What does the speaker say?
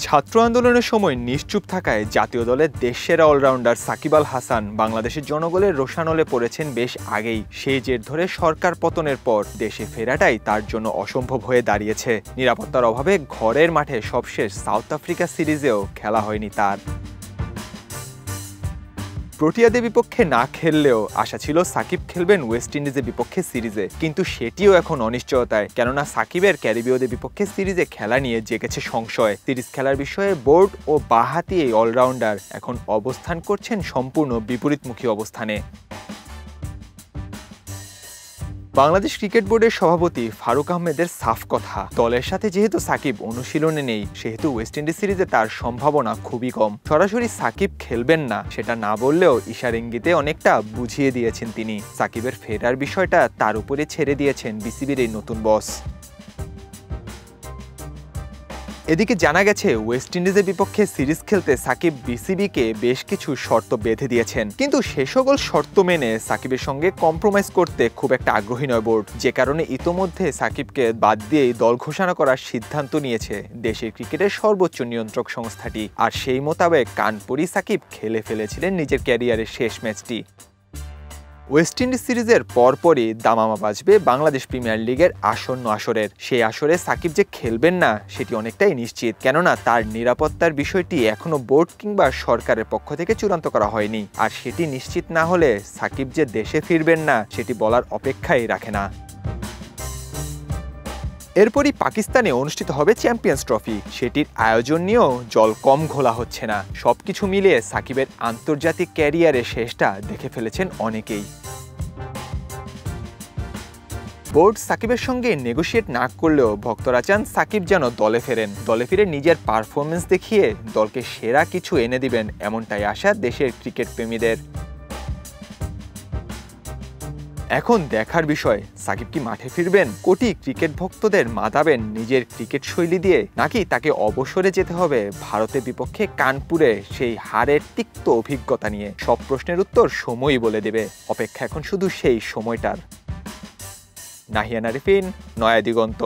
ছাত্র আন্দোলনের সময় নিশ্চুপ থাকায় জাতীয় দলের দেশসেরা অলরাউন্ডার সাকিব আল হাসান বাংলাদেশের জনগণের রোষানলে পড়েছেন বেশ আগেই। সেই জের ধরে সরকার পতনের পর দেশে ফেরাটাই তার জন্য অসম্ভব হয়ে দাঁড়িয়েছে। নিরাপত্তার অভাবে ঘরের মাঠে সবশেষ সাউথ আফ্রিকা সিরিজেও খেলা হয়নি তার। প্রোটিয়াদের বিপক্ষে না খেললেও আশা ছিল সাকিব খেলবেন ওয়েস্ট ইন্ডিজের বিপক্ষে সিরিজে, কিন্তু সেটিও এখন অনিশ্চয়তায়। কেননা সাকিবের ক্যারিবীয়দের বিপক্ষে সিরিজে খেলা নিয়ে জেগেছে সংশয়। সিরিজ খেলার বিষয়ে বোর্ড ও বাঁহাতি এই অলরাউন্ডার এখন অবস্থান করছেন সম্পূর্ণ বিপরীতমুখী অবস্থানে। বাংলাদেশ ক্রিকেট বোর্ডের সভাপতি ফারুক আহমেদের সাফ কথা, দলের সাথে যেহেতু সাকিব অনুশীলনে নেই সেহেতু ওয়েস্ট ইন্ডিজ সিরিজে তার সম্ভাবনা খুবই কম। সরাসরি সাকিব খেলবেন না সেটা না বললেও ইশার ইঙ্গিতে অনেকটা বুঝিয়ে দিয়েছেন তিনি। সাকিবের ফেরার বিষয়টা তার উপরে ছেড়ে দিয়েছেন বিসিবির এই নতুন বস। এদিকে জানা গেছে ওয়েস্ট ইন্ডিজের বিপক্ষে সিরিজ খেলতে সাকিব বিসিবিকে বেশ কিছু শর্ত বেঁধে দিয়েছেন, কিন্তু সে সকল শর্ত মেনে সাকিবের সঙ্গে কম্প্রোমাইজ করতে খুব একটা আগ্রহী নয় বোর্ড, যে কারণে ইতোমধ্যে সাকিবকে বাদ দিয়েই দল ঘোষণা করার সিদ্ধান্ত নিয়েছে দেশের ক্রিকেটের সর্বোচ্চ নিয়ন্ত্রক সংস্থাটি। আর সেই মোতাবেক কানপুরই সাকিব খেলে ফেলেছিলেন নিজের ক্যারিয়ারের শেষ ম্যাচটি। ওয়েস্ট ইন্ডিজ সিরিজের পরপরই দামামা বাজবে বাংলাদেশ প্রিমিয়ার লিগের আসন্ন আসরের। সেই আসরে সাকিব যে খেলবেন না সেটি অনেকটাই নিশ্চিত, কেননা তার নিরাপত্তার বিষয়টি এখনো বোর্ড কিংবা সরকারের পক্ষ থেকে চূড়ান্ত করা হয়নি। আর সেটি নিশ্চিত না হলে সাকিব যে দেশে ফিরবেন না সেটি বলার অপেক্ষাই রাখে না। এরপরই পাকিস্তানে অনুষ্ঠিত হবে চ্যাম্পিয়ন্স ট্রফি, সেটির আয়োজন নিয়েও জল কম ঘোলা হচ্ছে না। সবকিছু মিলিয়ে সাকিবের আন্তর্জাতিক ক্যারিয়ারের শেষটা দেখে ফেলেছেন অনেকেই। বোর্ড সাকিবের সঙ্গে নেগোশিয়েট না করলেও ভক্তরা চান সাকিব যেন দলে ফেরেন, দলে ফিরে নিজের পারফরমেন্স দেখিয়ে দলকে সেরা কিছু এনে দিবেন, এমনটাই আশা দেশের ক্রিকেট প্রেমীদের। এখন দেখার বিষয় সাকিব কি মাঠে ফিরবেন, কোটি ক্রিকেট ভক্তদের মাতাবেন নিজের ক্রিকেট শৈলী দিয়ে, নাকি তাকে অবসরে যেতে হবে ভারতের বিপক্ষে কানপুরে সেই হারের তিক্ত অভিজ্ঞতা নিয়ে। সব প্রশ্নের উত্তর সময়ই বলে দেবে, অপেক্ষা এখন শুধু সেই সময়টার। নাহিয়ান আরিফিন, নয়া দিগন্ত।